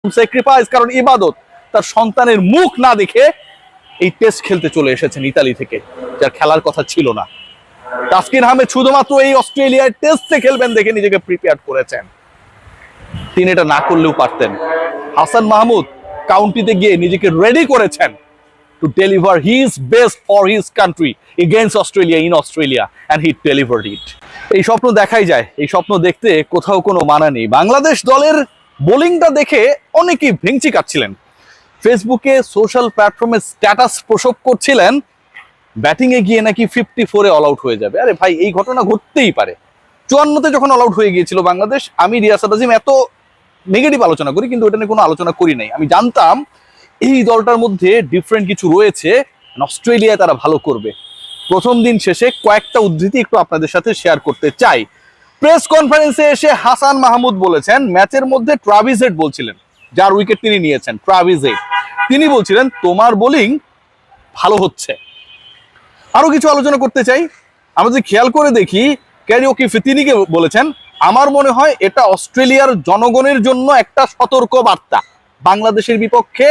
Sacrifice, কারণ ইবাদত। তার সন্তানের মুখ না দেখে এই টেস্ট খেলতে চলে এসেছেন ইতালি থেকে, যার খেলার কথা ছিল না। তাসকিন আহমেদ শুধুমাত্র এই অস্ট্রেলিয়ার টেস্টে খেলবেন দেখে নিজেকে প্রিপেয়ার করেছেন। তিনি এটা না করলেও পারতেন। হাসান মাহমুদ কাউন্টিতে গিয়ে নিজেকে রেডি করেছেন to deliver his best for his country against Australia in Australia, and he delivered it. এই স্বপ্ন দেখাই যায়, এই স্বপ্ন দেখতে কোথাও কোনো মানা নেই। বাংলাদেশ দলের বোলিংটা দেখে অনেকেই ভেঙচি কাটছিলেন, ফেসবুকে সোশ্যাল প্ল্যাটফর্মে স্ট্যাটাস প্রসব করছিলেন ব্যাটিং এ গিয়ে নাকি 54-এ অল আউট হয়ে যাবে। আরে ভাই, এই ঘটনা ঘটতেই পারে। 54-তে যখন অল আউট হয়ে গিয়েছিল বাংলাদেশ, আমি রিয়াসাত আজিম এত নেগেটিভ আলোচনা করি, কিন্তু এটা নিয়ে কোনো আলোচনা করি নাই। আমি জানতাম এই দলটার মধ্যে ডিফারেন্ট কিছু রয়েছে, অস্ট্রেলিয়ায় তারা ভালো করবে। প্রথম দিন শেষে কয়েকটা উদ্ধৃতি একটু আপনাদের সাথে শেয়ার করতে চাই। প্রেস কনফারেন্সে এসে হাসান মাহমুদ বলেছেন, ম্যাচের মধ্যে ট্রাভিস হেড বলছিলেন, যার উইকেট তিনি নিয়েছেন, ট্রাভিস হেড, তিনি বলছিলেন তোমার বোলিং ভালো হচ্ছে। আরো কিছু আলোচনা করতে চাই। আমরা যদি খেয়াল করে দেখি, ক্যারি ওকিফে তিনি বলেছেন, আমার মনে হয় এটা অস্ট্রেলিয়ার জনগণের জন্য একটা সতর্ক বার্তা। বাংলাদেশের বিপক্ষে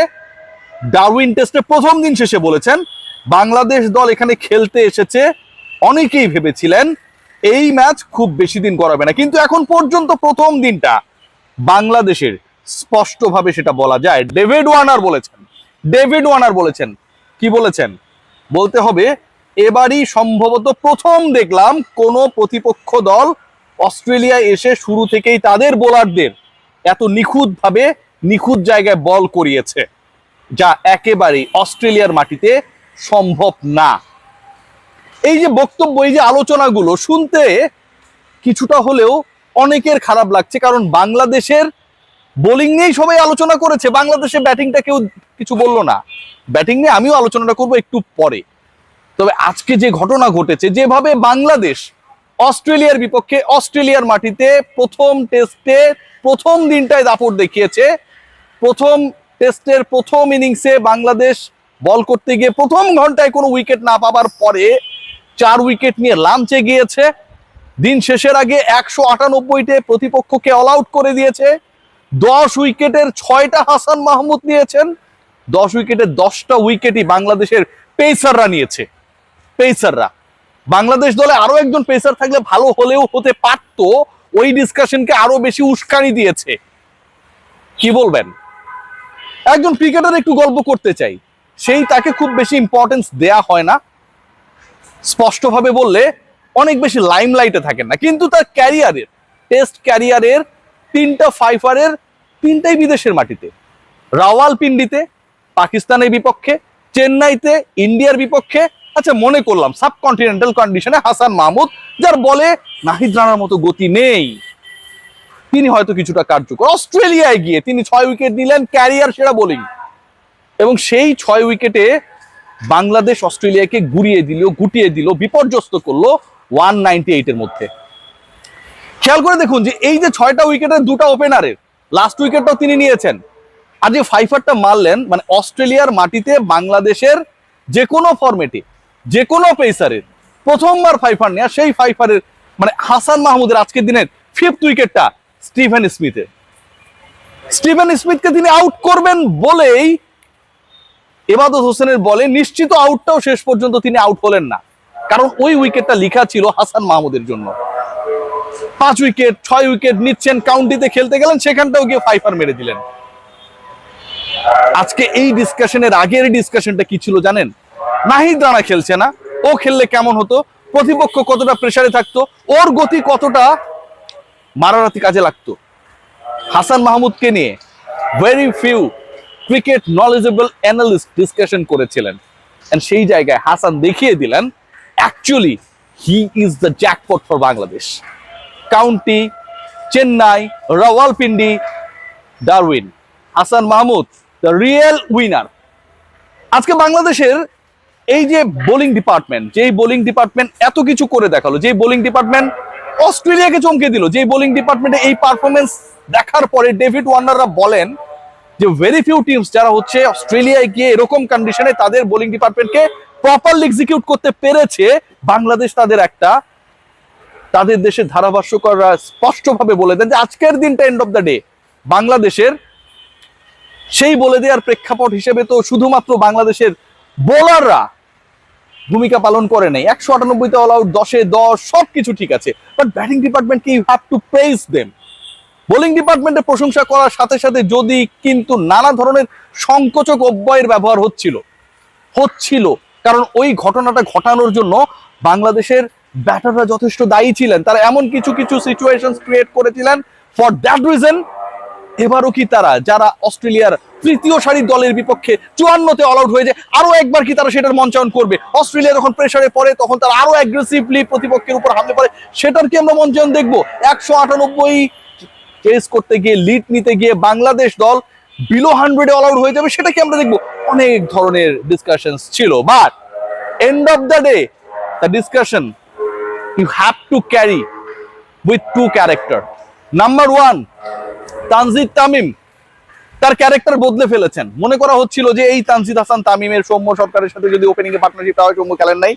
ডারউইন টেস্টে প্রথম দিন শেষে বলেছেন, বাংলাদেশ দল এখানে খেলতে এসেছে, অনেকেই ভেবেছিলেন এই ম্যাচ খুব বেশি দিন গড়াবে না, কিন্তু এখন পর্যন্ত প্রথম দিনটা বাংলাদেশের, স্পষ্টভাবে সেটা বলা যায়। ডেভিড ওয়ার্নার বলেছেন, কি বলেছেন বলতে হবে, এবারই সম্ভবত প্রথম দেখলাম কোন প্রতিপক্ষ দল অস্ট্রেলিয়া এসে শুরু থেকেই তাদের বোলারদের এত নিখুঁত জায়গায় বল করিয়েছে, যা একেবারেই অস্ট্রেলিয়ার মাটিতে সম্ভব না। এই যে বক্তব্য, এই যে আলোচনাগুলো শুনতে কিছুটা হলেও অনেকের খারাপ লাগছে, কারণ বাংলাদেশের বোলিং নিয়েই সবাই আলোচনা করেছে, বাংলাদেশের ব্যাটিংটা কেউ কিছু বললো না। ব্যাটিং নিয়ে আমিও আলোচনাটা করবো একটু পরে। তবে আজকে যে ঘটনা ঘটেছে, যেভাবে বাংলাদেশ অস্ট্রেলিয়ার বিপক্ষে অস্ট্রেলিয়ার মাটিতে প্রথম টেস্টে প্রথম দিনটায় দাপট দেখিয়েছে, প্রথম টেস্টের প্রথম ইনিংসে বাংলাদেশ বল করতে গিয়ে প্রথম ঘন্টায় কোনো উইকেট না পাবার পরে 4 উইকেট নিয়ে লাঞ্চে গিয়েছে, দিন শেষের আগে 198-তে প্রতিপক্ষকে অল আউট করে দিয়েছে। 10 উইকেটের 6টা হাসান মাহমুদ নিয়েছেন, 10 উইকেটের 10টা উইকেটই বাংলাদেশের পেসাররা নিয়েছে। বাংলাদেশ দলে আরো একজন পেসার থাকলে ভালো হলেও হতে পারতো, ওই ডিসকাশনকে আরো বেশি উস্কানি দিয়েছে। কি বলবেন? একজন ক্রিকেটার একটু গল্প করতে চাই, সেই তাকে খুব বেশি ইম্পর্টেন্স দেয়া হয় না, স্পষ্টভাবে বললে অনেক বেশি লাইমলাইটে থাকেন না, কিন্তু তার ক্যারিয়ারের, টেস্ট ক্যারিয়ারের 3টা ফাইফারের 3টাই বিদেশের মাটিতে। রাওয়ালপিন্ডিতে পাকিস্তানের বিপক্ষে, চেন্নাইতে ইন্ডিয়ার বিপক্ষে, আচ্ছা মনে করলাম সাবকন্টিনেন্টাল কন্ডিশনে হাসান মাহমুদ, যার বলে নাহিদ রানার মতো গতি নেই, তিনি হয়তো কিছুটা কার্যকর। অস্ট্রেলিয়ায় গিয়ে তিনি 6 উইকেট নিলেন, ক্যারিয়ার সেরা বোলিং, এবং সেই 6 উইকেটে বাংলাদেশ অস্ট্রেলিয়াকে গুটিয়ে দিল, বিপর্যস্ত করলো 198 এর মধ্যে। খেয়াল করে দেখুন যে এই যে 6টা উইকেটের 2টা ওপেনারের, লাস্ট উইকেটটাও তিনি নিয়েছেন। আর যে ফাইফারটা মারলেন, মানে অস্ট্রেলিয়ার মাটিতে বাংলাদেশের যে কোনো ফরম্যাটে যে কোনো পেসারের প্রথমবার ফাইফার নেয়া, সেই ফাইফারের মানে হাসান মাহমুদের আজকের দিনের 5th উইকেটটা স্টিভেন স্মিথকে তিনি আউট করবেন বলেই ইবাদত হোসেনের বলে নিশ্চিত আউটটাও শেষ পর্যন্ত তিনি আউট হলেন না, কারণ ওই উইকেটটা লেখা ছিল হাসান মাহমুদের জন্য। 5 উইকেট 6 উইকেট নিচ্ছেন, কাউন্টিতে খেলতে গেলেন, সেখানটাও গিয়ে ফাইফার মেরে দিলেন। আজকে এই ডিসকাশনের আগের ডিসকাশনটা কি ছিল জানেন? নাহিদ রানা খেলছে না, ও খেললে কেমন হতো, প্রতিপক্ষ কতটা প্রেসারে থাকতো, ওর গতি কতটা মারারাতি কাজে লাগতো। হাসান মাহমুদকে নিয়ে very few cricket knowledgeable analyst discussion করেছিলেন, এন্ড সেই জায়গায় হাসান দেখিয়ে দিলেন actually he is the jackpot for Bangladesh. County, Chennai, Rawalpindi, Darwin, Hasan Mahmud the real winner. আজকে বাংলাদেশের এই যে বোলিং ডিপার্টমেন্ট, যেই বোলিং ডিপার্টমেন্ট এত কিছু করে দেখালো, যেই বোলিং ডিপার্টমেন্ট অস্ট্রেলিয়াকে চমকে দিল, যেই বোলিং ডিপার্টমেন্টে এই পারফরমেন্স দেখার পরে ডেভিড ওয়ার্নাররা বলেন যে ভেরি ফিউ টিমস যারা হচ্ছে অস্ট্রেলিয়ায় গিয়ে এরকম কন্ডিশনে তাদের বোলিং ডিপার্টমেন্টকে প্রপারলি এক্সিকিউট করতে পেরেছে, বাংলাদেশ তাদের দেশের ধারাভাষ্যকররা স্পষ্টভাবে বলে দেন যে আজকের দিনটা এন্ড অফ দ্য ডে বাংলাদেশের সেই বলে দেওয়ার প্রেক্ষাপট হিসেবে তো শুধুমাত্র বাংলাদেশের বোলাররা ভূমিকা পালন করে নাই। 198তে অল আউট, 10-এ 10, সবকিছু ঠিক আছে, বাট ব্যাটিং ডিপার্টমেন্টকে you have to praise them. Bowling ডিপার্টমেন্টের প্রশংসা করার সাথে সাথে যদি কিন্তু নানা ধরনের সংকোচক অব্যয়ের ব্যবহার হচ্ছিল, কারণ ওই ঘটনাটা ঘটানোর জন্য বাংলাদেশের ব্যাটাররা যথেষ্ট দায়ী ছিলেন। তারা এমন কিছু কিছু সিচুয়েশন ক্রিয়েট করেছিলেন। ফর দ্যাট রিজন এবারও কি তারা, যারা অস্ট্রেলিয়ার তৃতীয় সারির দলের বিপক্ষে 54তে অল আউট হয়ে যায়, আরো একবার কি তারা সেটার মঞ্চায়ন করবে? অস্ট্রেলিয়া যখন প্রেসারে পড়ে তখন তারা আরো অ্যাগ্রেসিভলি প্রতিপক্ষের উপর হামলে পড়ে, সেটার কি আমরা মঞ্চায়ন দেখবো? 198 চেস করতে গিয়ে, লিড নিতে গিয়ে বাংলাদেশ দল বিলো 100-এ অল আউট হয়ে যাবে, সেটা কি আমরা দেখবো? অনেক ধরনের ডিসকাশনস ছিল, but end of the day the discussion you have to carry with two character. Number 1, Tanzid Tamim তার ক্যারেক্টার বদলে ফেলেছেন। মনে করা হচ্ছিল যে এই তানজিদ হাসান তামিমের সৌম্য সরকারের সাথে যদি ওপেনিং এ পার্টনারশিপ হয়, সৌম্য খেলেন নাই,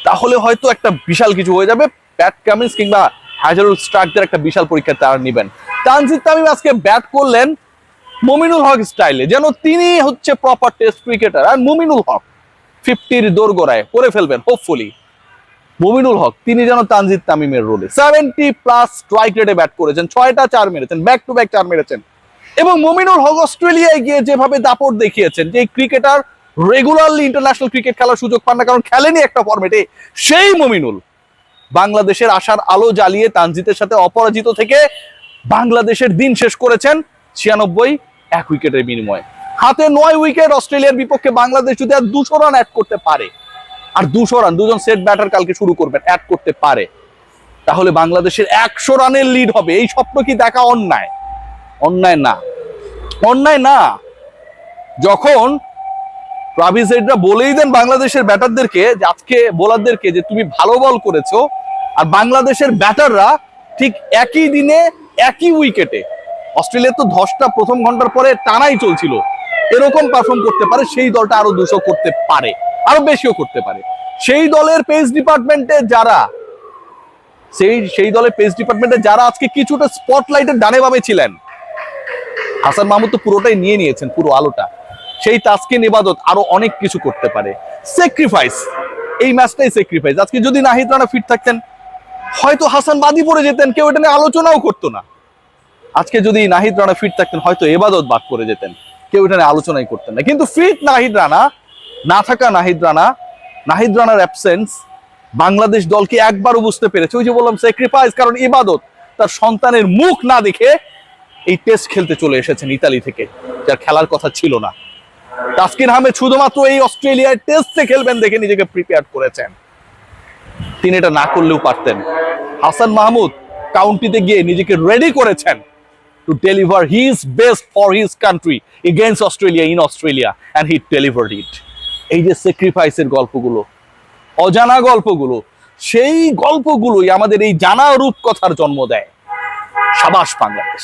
তাহলে হয়তো একটা বিশাল কিছু হয়ে যাবে। প্যাট কামিন্স কিংবা হাজারুল স্টার্কদের একটা বিশাল পরীক্ষা তারা নেবেন। তানজিদ তামিম আজকে ব্যাট করলেন মুমিনুল হক স্টাইলে, যেন তিনি হচ্ছে প্রপার টেস্ট ক্রিকেটার। আর মুমিনুল হক 50-র দোরগোড়ায় করে ফেলবেন হোপফুলি। মুমিনুল হক তিনি যেন তানজিদ তামিমের রোলে 70+ স্ট্রাইক রেটে ব্যাট করেছেন, 6টা 4 মেরেছেন, ব্যাক টু ব্যাক 4 মেরেছেন। এবং মুমিনুল হক অস্ট্রেলিয়ায় গিয়ে যেভাবে দাপট দেখিয়েছেন, যে ক্রিকেটার রেগুলারলি ইন্টারন্যাশনাল ক্রিকেট খেলার সুযোগ পান না, কারণ খেলেনি একটা ফরম্যাটে, সেই মুমিনুল বাংলাদেশের আশার আলো জ্বালিয়ে তানজিদের সাথে অপরাজিত থেকে বাংলাদেশের দিন শেষ করেছেন 96 এক উইকেটের বিনিময়ে। হাতে 9 উইকেট অস্ট্রেলিয়ার বিপক্ষে বাংলাদেশ যদি আর 200 রান অ্যাড করতে পারে, আর 200 রান দুজন সেট ব্যাটার কালকে শুরু করবেন অ্যাড করতে পারে, তাহলে বাংলাদেশের 100 রানের লিড হবে। এই স্বপ্ন কি দেখা অন্যায়? অন্যায় না, অন্যায় না। যখন ট্রাভিস হেডরা বলেই দেন বাংলাদেশের ব্যাটারদেরকে, আজকে বোলারদেরকে, যে তুমি ভালো বল করেছো, আর বাংলাদেশের ব্যাটাররা ঠিক একই দিনে একই উইকেটে, অস্ট্রেলিয়া তো 10টা প্রথম ঘন্টার পরে টানাই চলছিল, এরকম পারফর্ম করতে পারে, সেই দলটা আরো 200 করতে পারে, আরো বেশিও করতে পারে। সেই দলের পেস ডিপার্টমেন্টে যারা, সেই দলের পেস ডিপার্টমেন্টে যারা আজকে কিছুটা স্পটলাইটের ডানে বামে ছিলেন, হাসান মাহমুদ তো পুরোটাই নিয়ে নিয়েছেন, পুরো আলোটা। সেই তাসকিন ইবাদত আরো অনেক কিছু করতে পারে। স্যাক্রিফাইস, এই ম্যাচটাই স্যাক্রিফাইস। আজকে যদি নাহিদ রানা ফিট থাকতেন, হয়তো হাসান বাদী পড়ে যেতেন, কেউ এটা নিয়ে আলোচনাও করতো না। আজকে যদি নাহিদ রানা ফিট থাকতেন, হয়তো ইবাদত বাদ করে যেতেন, কেউ এটা নিয়ে আলোচনাই করতেন না। কিন্তু ফিট নাহিদ রানা, না থাকা নাহিদ রানার অ্যাবসেন্স বাংলাদেশ দলকে একবারও বুঝতে পেরেছে। ওই যে বললাম স্যাক্রিফাইস, কারণ ইবাদত তার সন্তানের মুখ না দেখে এই টেস্ট খেলতে চলে এসেছেন ইতালি থেকে, যার খেলার কথা ছিল না। তাসকিন আহমেদ শুধুমাত্র এই অস্ট্রেলিয়ার টেস্টে খেলবেন দেখে নিজেকে প্রিপেয়ার করেছেন, তিনি এটা না করলেও পারতেন। হাসান মাহমুদ কাউন্টিতে গিয়ে নিজেকে রেডি করেছেন to deliver his best for his country against Australia in Australia, and he delivered it. এই যে স্যাক্রিফাইসের গল্পগুলো, অজানা গল্পগুলো, সেই গল্পগুলোই আমাদের এই জানা রূপকথার জন্ম দেয়। সাবাস বাংলাদেশ।